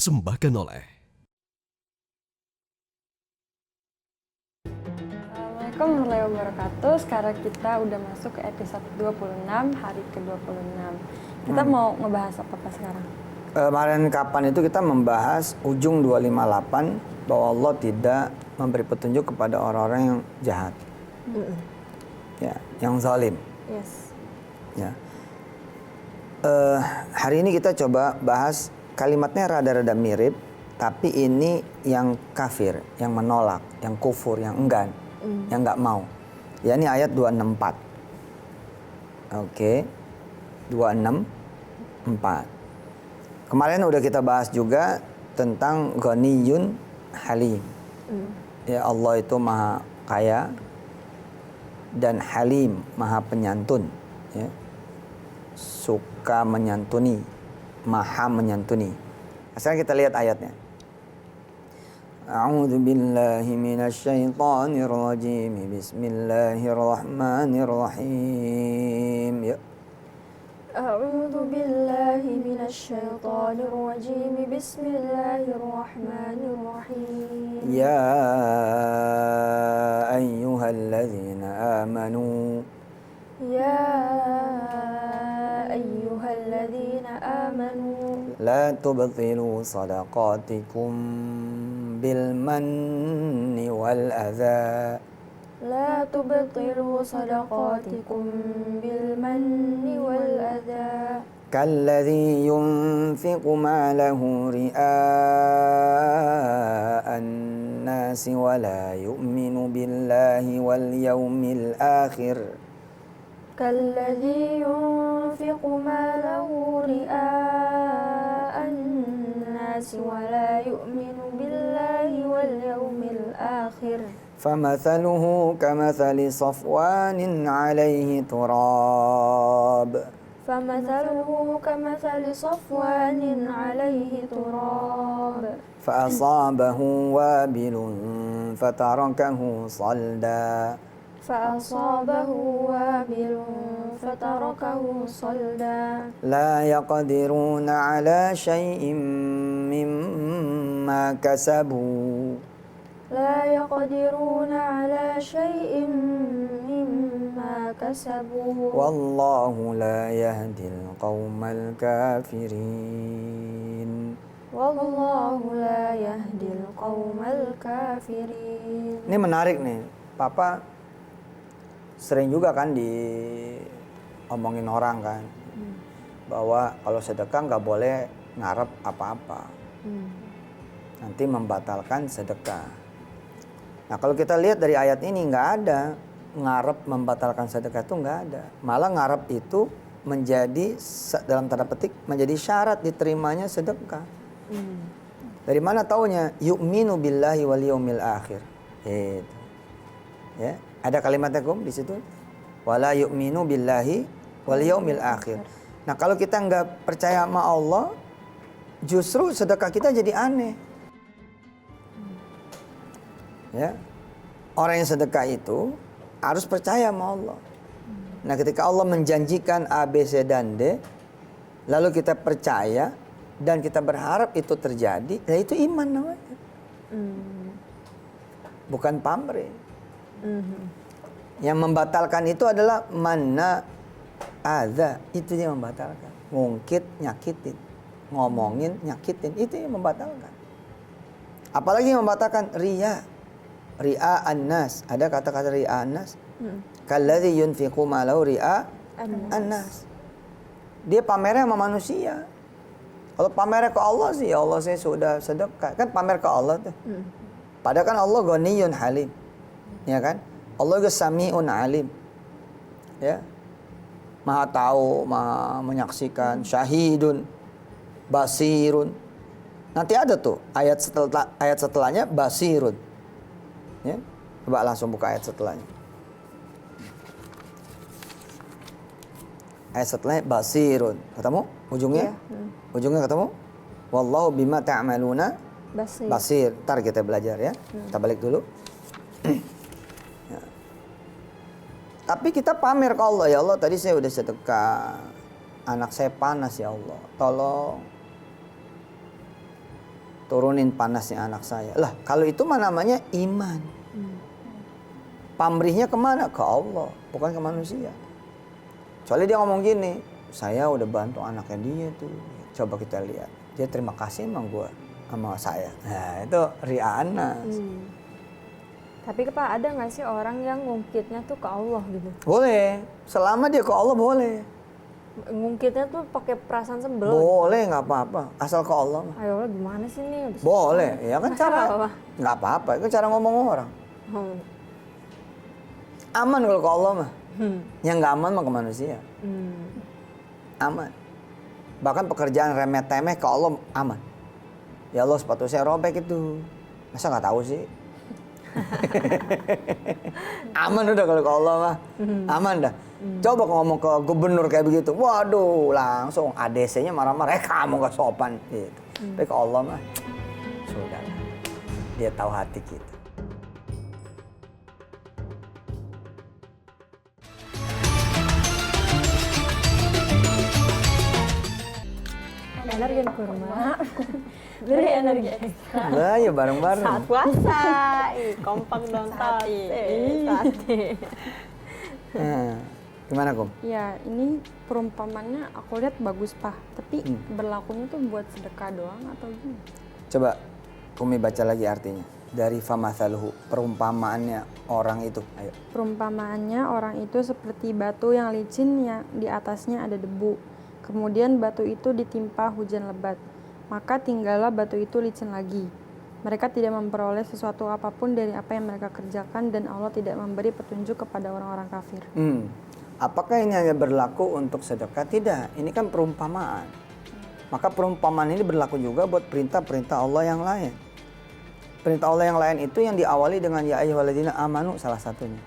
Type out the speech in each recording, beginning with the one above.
dipersembahkan oleh Assalamualaikum warahmatullahi wabarakatuh. Sekarang kita udah masuk ke episode 26, hari ke-26. Kita mau ngebahas apa sekarang? Kemarin kapan itu kita membahas ujung 258 bahwa Allah tidak memberi petunjuk kepada orang-orang yang jahat. Ya, yang zalim. Yes. Ya. Hari ini kita coba bahas kalimatnya rada-rada mirip, tapi ini yang kafir, yang menolak, yang kufur, yang enggan, yang nggak mau. Ya, ini ayat 264. Oke. 264. Kemarin udah kita bahas juga tentang Ghaniyun Halim. Ya, Allah itu maha kaya dan Halim, maha penyantun. Ya. Suka menyantuni, maha menyantuni. Sekarang kita lihat ayatnya. A'udzu billahi minasy syaithanir rajim. Bismillahirrahmanirrahim. Ya. A'udzu billahi minasy syaithanir rajim. Bismillahirrahmanirrahim. Ya ayyuhalladzina amanu. Ya ayyuhalladzina amanu. La tubtilu sadaqatikum bil manni wal adha. La tubtilu sadaqatikum bil manni wal adha. كالذي ينفق ماله رئاء الناس ولا يؤمن بالله واليوم الآخر كالذي ينفق ماله رئاء الناس ولا يؤمن بالله واليوم الآخر فمثله كمثل صفوان عليه تراب فمثله كمثل صفوان عليه تراب فأصابه وابل فتركه صلدا فأصابه وابل فتركه صلدا لا يقدرون على شيء مما كسبوا لا يقدرون على شيء مما كسبوا والله لا يهدي القوم الكافرين. والله لا يهدي القوم الكافرين. Ini menarik nih, Papa sering juga kan diomongin orang kan, bahwa kalau sedekah nggak boleh ngarep apa-apa, nanti membatalkan sedekah. Nah kalau kita lihat dari ayat ini nggak ada ngarep membatalkan sedekah, itu nggak ada. Malah ngarep itu menjadi dalam tanda petik menjadi syarat diterimanya sedekah. Dari mana taunya? Yu'minu billahi wal yaumil akhir. Itu. Ya, ada kalimatnya di situ. Wala yu'minu billahi wal yaumil akhir. Nah kalau kita nggak percaya sama Allah, justru sedekah kita jadi aneh. Ya, orang yang sedekah itu harus percaya sama Allah. Nah, ketika Allah menjanjikan A, B, C, dan D, lalu kita percaya dan kita berharap itu terjadi, ya itu iman namanya. Bukan pamrih. Yang membatalkan itu adalah mana ada, itu yang membatalkan. Ngungkit, nyakitin, ngomongin, nyakitin, itu yang membatalkan. Apalagi yang membatalkan riya. Ri'a an-nas, ada kata-kata ri'a an-nas. Kalladzi yunfiqu malahu ri'a an-nas. Dia pamernya sama manusia. Kalau pamernya ke Allah sih, ya Allah saya sudah sedekah. Kan pamer ke Allah tuh. Padahal kan Allah Ghaniyun Halim. Ya kan? Allah juga Sami'un Alim. Ya. Maha tahu, maha menyaksikan, syahidun, basirun. Nanti ada tuh ayat setelahnya basirun. Ya, coba langsung buka ayat setelahnya. Ayat setelahnya basirun. Ketemu ujungnya? Ujungnya ketemu? Wallahu bima ta'maluna basir. Ntar kita belajar ya. Kita balik dulu. Ya. Tapi kita pamer ke Allah, ya Allah tadi saya udah sedekah. Anak saya panas ya Allah. Tolong. turunin panasnya anak saya. Lah, kalau itu mah namanya iman. Pamrihnya kemana? Ke Allah, bukan ke manusia. Soalnya dia ngomong gini, saya udah bantu anaknya dia tuh. Coba kita lihat. Dia terima kasih emang gue sama saya. Nah, itu ria'an. Tapi Pak, ada nggak sih orang yang ngungkitnya tuh ke Allah gitu? Boleh, selama dia ke Allah boleh. Ngungkitnya tuh pakai perasaan sebel. Boleh, nggak apa-apa. Asal ke Allah mah. Ayo Allah gimana sih nih? Udah Boleh, ya kan Masa nggak cara. apa-apa? Nggak apa-apa, itu cara ngomong orang. Oh. Aman kalau ke Allah mah. Yang nggak aman mah ke manusia. Aman. Bahkan pekerjaan remeh-temeh ke Allah aman. Ya Allah, sepatu saya robek itu. Masa nggak tahu sih? Aman udah kalau ke Allah mah. Aman dah. Coba ngomong ke gubernur kayak begitu. Waduh, langsung ADC-nya marah-marah. Kamu gak sopan. Gitu. Tapi ke Allah mah, sudah lah. Dia tahu hati kita. Energen kurma. Beri energi ekstra. Nah, ya bareng-bareng. Saat puasa. Kompak dong Sate. Sate. Nah, gimana, Kum? Ya, ini perumpamannya aku lihat bagus, Pak. Tapi berlakunya tuh buat sedekah doang atau gimana? Coba Kumi baca lagi artinya. Dari famathaluhu, perumpamaannya orang itu. Ayo. Perumpamaannya orang itu seperti batu yang licin yang di atasnya ada debu. Kemudian batu itu ditimpa hujan lebat. Maka tinggallah batu itu licin lagi. Mereka tidak memperoleh sesuatu apapun dari apa yang mereka kerjakan dan Allah tidak memberi petunjuk kepada orang-orang kafir. Apakah ini hanya berlaku untuk sedekah? Tidak, ini kan perumpamaan. Maka perumpamaan ini berlaku juga buat perintah-perintah Allah yang lain. Perintah Allah yang lain itu yang diawali dengan ya ayyuhalladzina amanu salah satunya.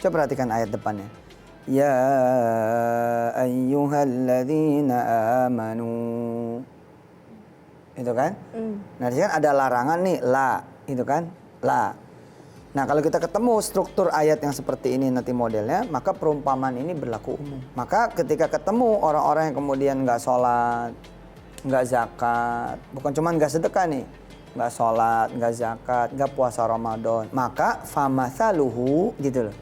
Coba perhatikan ayat depannya. Ya ayyuhalladzina amanu. Itu kan? Nah, di sini kan ada larangan nih, la, itu kan? La. Nah, kalau kita ketemu struktur ayat yang seperti ini nanti modelnya, maka perumpamaan ini berlaku umum. Maka ketika ketemu orang-orang yang kemudian nggak sholat, nggak zakat, bukan cuma nggak sedekah nih, nggak sholat, nggak zakat, nggak puasa Ramadan, maka famathaluhu gitu loh.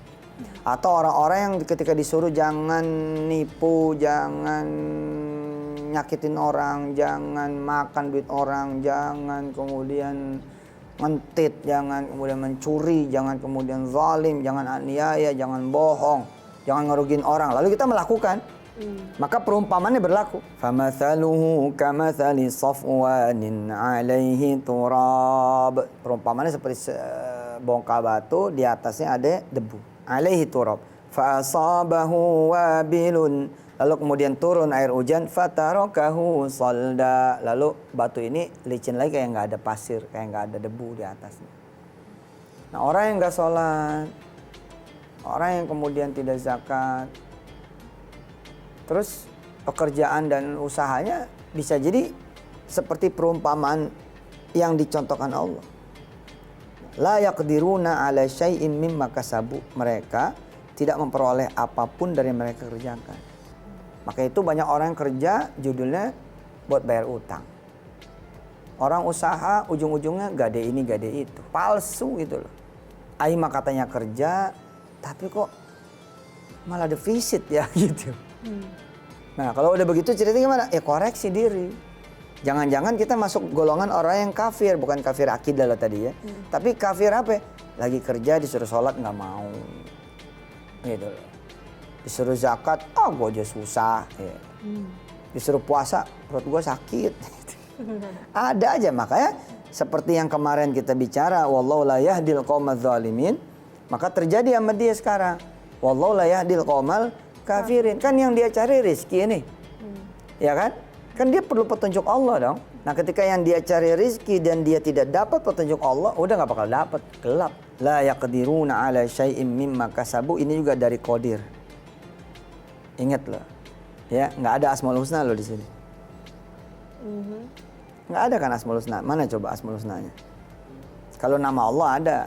Atau orang-orang yang ketika disuruh jangan nipu, jangan nyakitin orang, jangan makan duit orang, jangan kemudian ngentit, jangan kemudian mencuri, jangan kemudian zalim, jangan aniaya, jangan bohong, jangan ngerugiin orang. Lalu kita melakukan, maka perumpamannya berlaku. Famathaluhu kamathali safwanin 'alaihi turab. Perumpamannya seperti bongkah batu, di atasnya ada debu. 'Alaihi turab. Fa asabahu wabilun. Lalu kemudian turun air hujan, fatarakahu salda. Lalu batu ini licin lagi, kayak nggak ada pasir, kayak nggak ada debu di atasnya. Nah, orang yang nggak sholat, orang yang kemudian tidak zakat, terus pekerjaan dan usahanya bisa jadi seperti perumpamaan yang dicontohkan Allah. La yaqdiruna ala syai'im mimma kasabu. Mereka tidak memperoleh apapun dari mereka kerjakan. Maka itu banyak orang yang kerja judulnya buat bayar utang. Orang usaha ujung-ujungnya gade ini gade itu. Palsu gitu loh. Aima katanya kerja tapi kok malah defisit ya gitu. Nah, kalau udah begitu ceritanya gimana? Ya koreksi diri. Jangan-jangan kita masuk golongan orang yang kafir, bukan kafir akidah lah tadi ya. Tapi kafir apa? Lagi kerja disuruh sholat nggak mau. Gitu loh. Disuruh zakat, gue aja susah. Ya. Disuruh puasa, perut gue sakit. Ada aja, makanya seperti yang kemarin kita bicara, wallahu la yahdil qaumadz zalimin, maka terjadi sama dia sekarang. Wallahu la yahdil qaumal kafirin. Kan yang dia cari rezeki ini. Ya kan? Kan dia perlu petunjuk Allah dong. Nah, ketika yang dia cari rezeki dan dia tidak dapat petunjuk Allah, udah nggak bakal dapat, gelap. La yaqdiruna ala syai'im mimma kasabu, ini juga dari qadir. Ingat loh, ya nggak ada asmaul husna loh di sini. Nggak ada kan asmaul husna. Mana coba asmaul husnanya? Kalau nama Allah ada,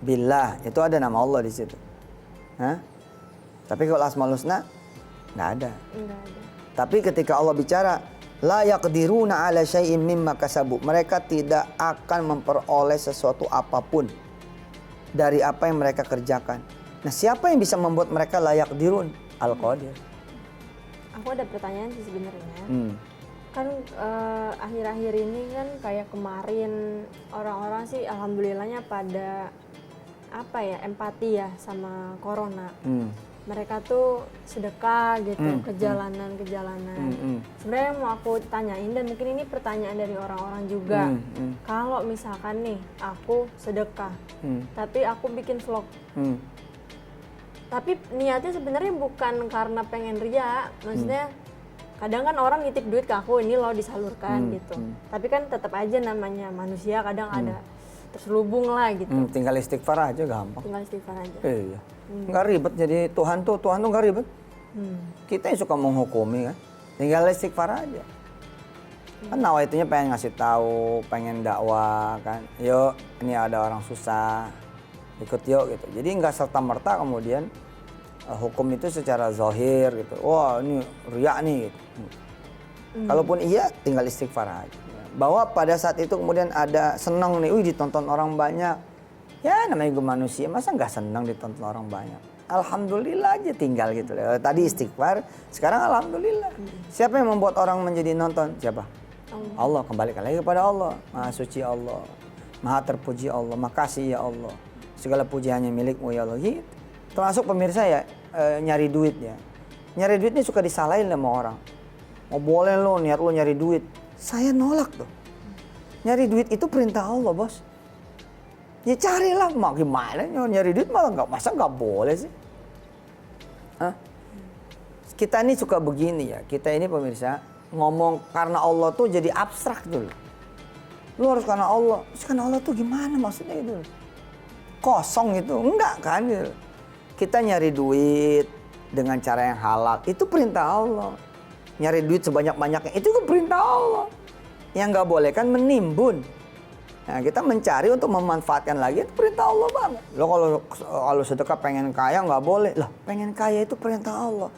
billah itu ada nama Allah di situ. Hah? Tapi kalau asmaul husna nggak ada. Enggak ada. Tapi ketika Allah bicara La yaqdiruna ala syai'in mimma kasabu. Mereka tidak akan memperoleh sesuatu apapun dari apa yang mereka kerjakan. Nah, siapa yang bisa membuat mereka layak dirun? Al-Qadir. Aku ada pertanyaan sih sebenarnya. Kan akhir-akhir ini kan kayak kemarin orang-orang sih alhamdulillahnya pada empati ya sama corona. Mereka tuh sedekah gitu, kejalanan-kejalanan. Sebenarnya yang mau aku tanyain, dan mungkin ini pertanyaan dari orang-orang juga. Kalau misalkan nih aku sedekah, tapi aku bikin vlog, tapi niatnya sebenarnya bukan karena pengen ria, maksudnya kadang kan orang nitip duit ke aku, ini loh disalurkan gitu. Tapi kan tetap aja namanya manusia kadang ada terselubung lah gitu. Tinggal istighfar aja gampang. Tinggal istighfar aja. Iya. Nggak ribet jadi Tuhan tuh nggak ribet. Kita yang suka menghukumi kan. Tinggal istighfar aja. Kan nawaitunya pengen ngasih tahu, pengen dakwah kan. Yuk, ini ada orang susah. Ikut yuk gitu. Jadi nggak serta-merta kemudian hukum itu secara zahir gitu. Wah, ini riya nih gitu. Kalaupun iya, tinggal istighfar aja. Bahwa pada saat itu kemudian ada senang nih, ditonton orang banyak. Ya namanya gue manusia, masa nggak senang ditonton orang banyak? Alhamdulillah aja tinggal gitu. Tadi istighfar, sekarang alhamdulillah. Siapa yang membuat orang menjadi nonton? Siapa? Allah. Kembalikan lagi kepada Allah. Maha suci Allah, maha terpuji Allah, makasih ya Allah. Segala puji hanya milik-Mu ya Allah. Gitu. Termasuk pemirsa ya, nyari duit ya. Nyari duit ini suka disalahin sama orang. Oh boleh lo, niat lo nyari duit. Saya nolak tuh. Nyari duit itu perintah Allah, bos. Ya carilah, mau gimana nyari duit malah nggak boleh sih. Hah? Kita ini suka begini ya, kita ini pemirsa ngomong karena Allah tuh jadi abstrak dulu. Lu harus karena Allah, terus karena Allah tuh gimana maksudnya itu? Kosong itu, enggak kan gitu. Kita nyari duit dengan cara yang halal, itu perintah Allah. Nyari duit sebanyak-banyaknya, itu kan perintah Allah. Yang nggak boleh kan menimbun. Nah, kita mencari untuk memanfaatkan lagi, itu perintah Allah banget. Lo kalau sedekah pengen kaya nggak boleh. Lah, pengen kaya itu perintah Allah.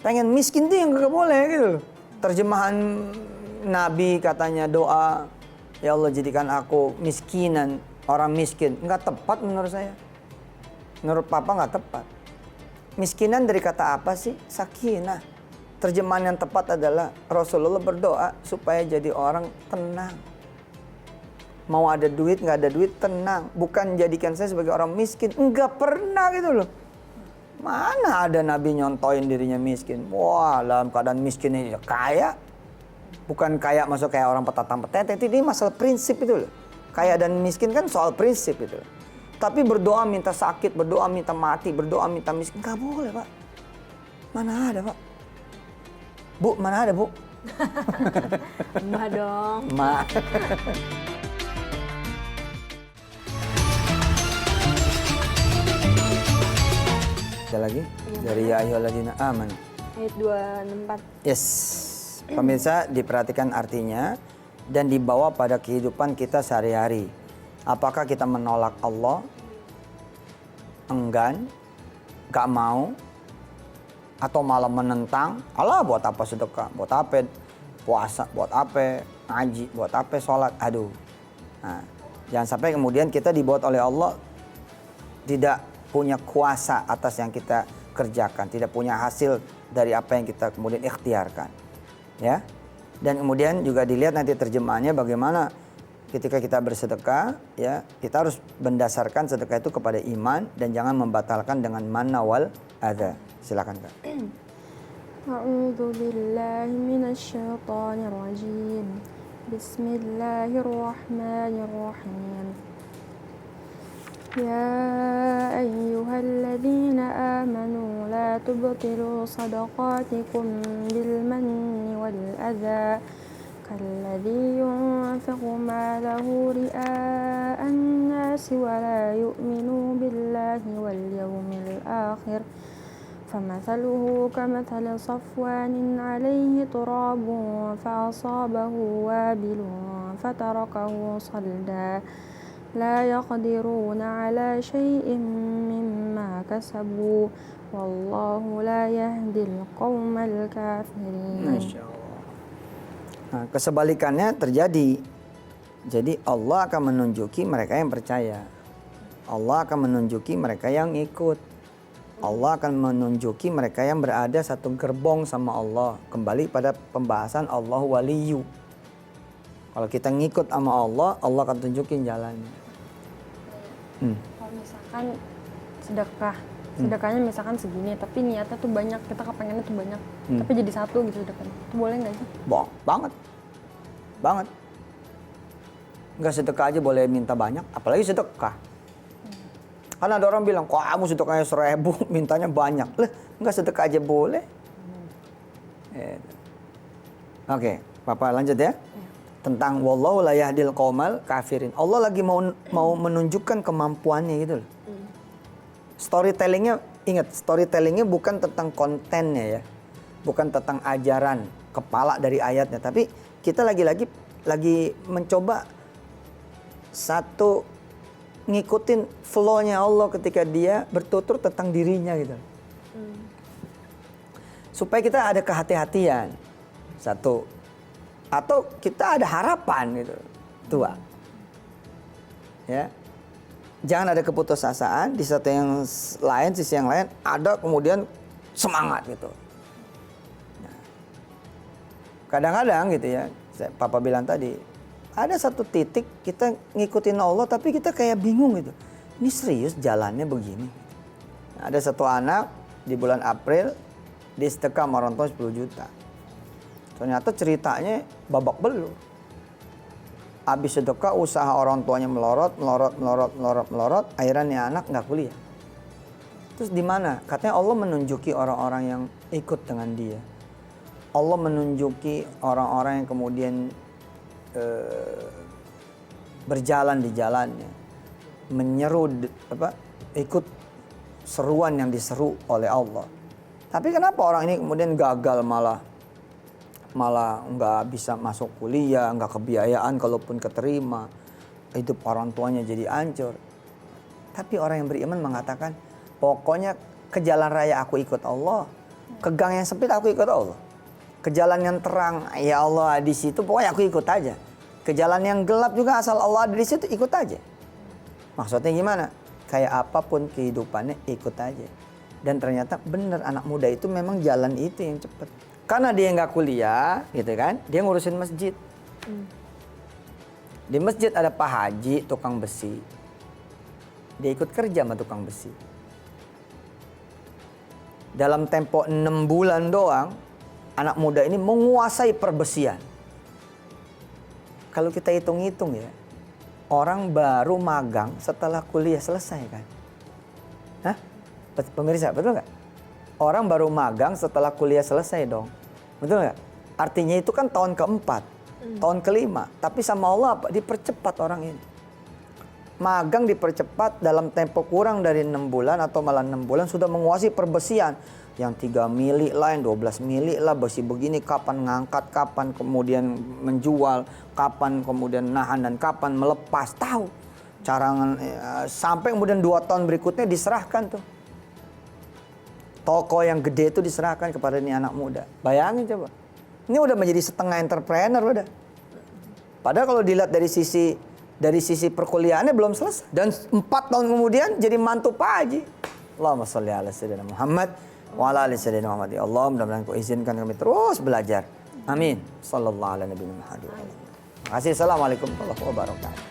Pengen miskin itu yang nggak boleh gitu. Terjemahan Nabi katanya doa, ya Allah jadikan aku miskinan, orang miskin. Nggak tepat menurut saya. Menurut Papa nggak tepat. Miskinan dari kata apa sih? Sakinah. Terjemahan yang tepat adalah Rasulullah berdoa supaya jadi orang tenang. Mau ada duit, nggak ada duit, tenang. Bukan jadikan saya sebagai orang miskin. Enggak pernah gitu loh. Mana ada Nabi nyontoin dirinya miskin. Wah, dalam keadaan miskin ini kaya. Bukan kaya masuk kayak orang petatang petetet. Ini masalah prinsip itu loh. Kaya dan miskin kan soal prinsip itu. Tapi berdoa minta sakit, berdoa minta mati, berdoa minta miskin. Nggak boleh, Pak. Mana ada, Pak? Bu, mana ada, Bu? Mbak dong. Ma. Ada lagi? Dari ya ayyuhalladzina amanu. Ayat 264. Yes. Pemirsa, diperhatikan artinya dan dibawa pada kehidupan kita sehari-hari. Apakah kita menolak Allah? Enggan? Gak mau? Atau malah menentang? Allah buat apa sedekah? Buat apa puasa? Buat apa ngaji? Buat apa sholat? Aduh. Nah, jangan sampai kemudian kita dibuat oleh Allah tidak punya kuasa atas yang kita kerjakan, tidak punya hasil dari apa yang kita kemudian ikhtiarkan. Ya. Dan kemudian juga dilihat nanti terjemahannya bagaimana ketika kita bersedekah, ya, kita harus mendasarkan sedekah itu kepada iman dan jangan membatalkan dengan manna wal adza. Silakan, Kak. A'udzu billahi minasyaitonir rajim. Bismillahirrahmanirrahim. Ya ayyuhalladzina amanu la tubtilu sadaqatikum bil manni wal adza كالذي ينفق ماله رئاء الناس ولا يؤمن بالله واليوم الآخر فمثله كمثل صفوان عليه تراب فأصابه وابل فتركه صلدا لا يقدرون على شيء مما كسبوا والله لا يهدي القوم الكافرين. Masya Allah. Nah, kesebalikannya terjadi. Jadi Allah akan menunjuki mereka yang percaya. Allah akan menunjuki mereka yang ikut. Allah akan menunjuki mereka yang berada satu gerbong sama Allah. Kembali pada pembahasan Allah waliyu. Kalau kita ngikut sama Allah, Allah akan tunjukin jalannya. Kalau misalkan sedekahnya misalkan segini, tapi niatnya tuh banyak, kita kepengennya tuh banyak, tapi jadi satu gitu sedekahnya, itu boleh nggak sih? Banget. Nggak sedekah aja boleh minta banyak, apalagi sedekah. Karena ada orang bilang, kok kamu sedekahnya 1.000, mintanya banyak. Lah, nggak sedekah aja boleh. Oke, Papa lanjut ya. Tentang wallahu la yahdil qaumal kafirin. Allah lagi mau menunjukkan kemampuannya gitu loh. Storytellingnya, ingat, storytellingnya bukan tentang kontennya ya. Bukan tentang ajaran kepala dari ayatnya. Tapi kita lagi mencoba satu ngikutin flow-nya Allah ketika dia bertutur tentang dirinya gitu. Supaya kita ada kehati-hatian. Satu. Atau kita ada harapan gitu. Dua. Ya. Jangan ada keputusasaan di satu yang lain, sisi yang lain ada kemudian semangat gitu. Nah, kadang-kadang gitu ya, Papa bilang tadi, ada satu titik kita ngikutin Allah tapi kita kayak bingung gitu. Ini serius jalannya begini. Nah, ada satu anak di bulan April dia sedekah sama orang tua 10 juta. Ternyata ceritanya babak belur. Habis sedekah usaha orang tuanya melorot. Akhirnya nih anak nggak kuliah. Terus di mana? Katanya Allah menunjuki orang-orang yang ikut dengan dia. Allah menunjuki orang-orang yang kemudian berjalan di jalannya. Menyeru ikut seruan yang diseru oleh Allah. Tapi kenapa orang ini kemudian gagal malah nggak bisa masuk kuliah, nggak kebiayaan kalaupun keterima, hidup orang tuanya jadi hancur. Tapi orang yang beriman mengatakan, pokoknya ke jalan raya aku ikut Allah, ke gang yang sempit aku ikut Allah, ke jalan yang terang ya Allah di situ pokoknya aku ikut aja, ke jalan yang gelap juga asal Allah ada di situ ikut aja. Maksudnya gimana? Kayak apapun kehidupannya ikut aja. Dan ternyata benar anak muda itu memang jalan itu yang cepat. Karena dia nggak kuliah, gitu kan? Dia ngurusin masjid. Di masjid ada Pak Haji, tukang besi. Dia ikut kerja sama tukang besi. Dalam tempo 6 bulan doang, anak muda ini menguasai perbesian. Kalau kita hitung-hitung ya, orang baru magang setelah kuliah selesai kan? Hah? Pemirsa, betul nggak? Orang baru magang setelah kuliah selesai dong. Betul nggak? Artinya itu kan tahun keempat, tahun kelima. Tapi sama Allah dipercepat orang ini. Magang dipercepat dalam tempo kurang dari 6 bulan atau malah 6 bulan sudah menguasai perbesian. Yang 3 mili lah, yang 12 mili lah, besi begini kapan ngangkat, kapan kemudian menjual, kapan kemudian nahan dan kapan melepas. Tahu. Cara sampai kemudian 2 tahun berikutnya diserahkan tuh. Toko yang gede itu diserahkan kepada ini anak muda. Bayangin coba. Ini udah menjadi setengah entrepreneur udah. Padahal kalau dilihat dari sisi perkuliahannya belum selesai. Dan 4 tahun kemudian jadi mantu Pak Haji. Allahumma sholli ala sayyidina Muhammad wa ala ali sayyidina Muhammad. Ya Allah, mudah-mudahan Kau izinkan kami terus belajar. Amin. Sallallahu ala nabiyina Muhammad. Terima kasih. Assalamualaikum warahmatullahi wabarakatuh.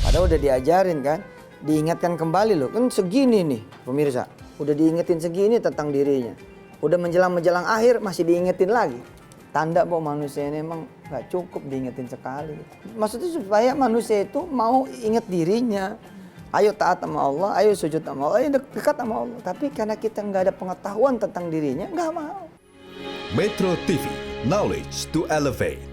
Padahal udah diajarin kan. Diingatkan kembali loh, kan segini nih pemirsa, udah diingetin segini tentang dirinya, udah menjelang akhir masih diingetin lagi. Tanda bahwa manusia ini emang gak cukup diingetin sekali. Maksudnya supaya manusia itu mau inget dirinya, ayo taat sama Allah, ayo sujud sama Allah, ayo dekat sama Allah. Tapi karena kita nggak ada pengetahuan tentang dirinya, nggak mau. Metro TV, knowledge to elevate.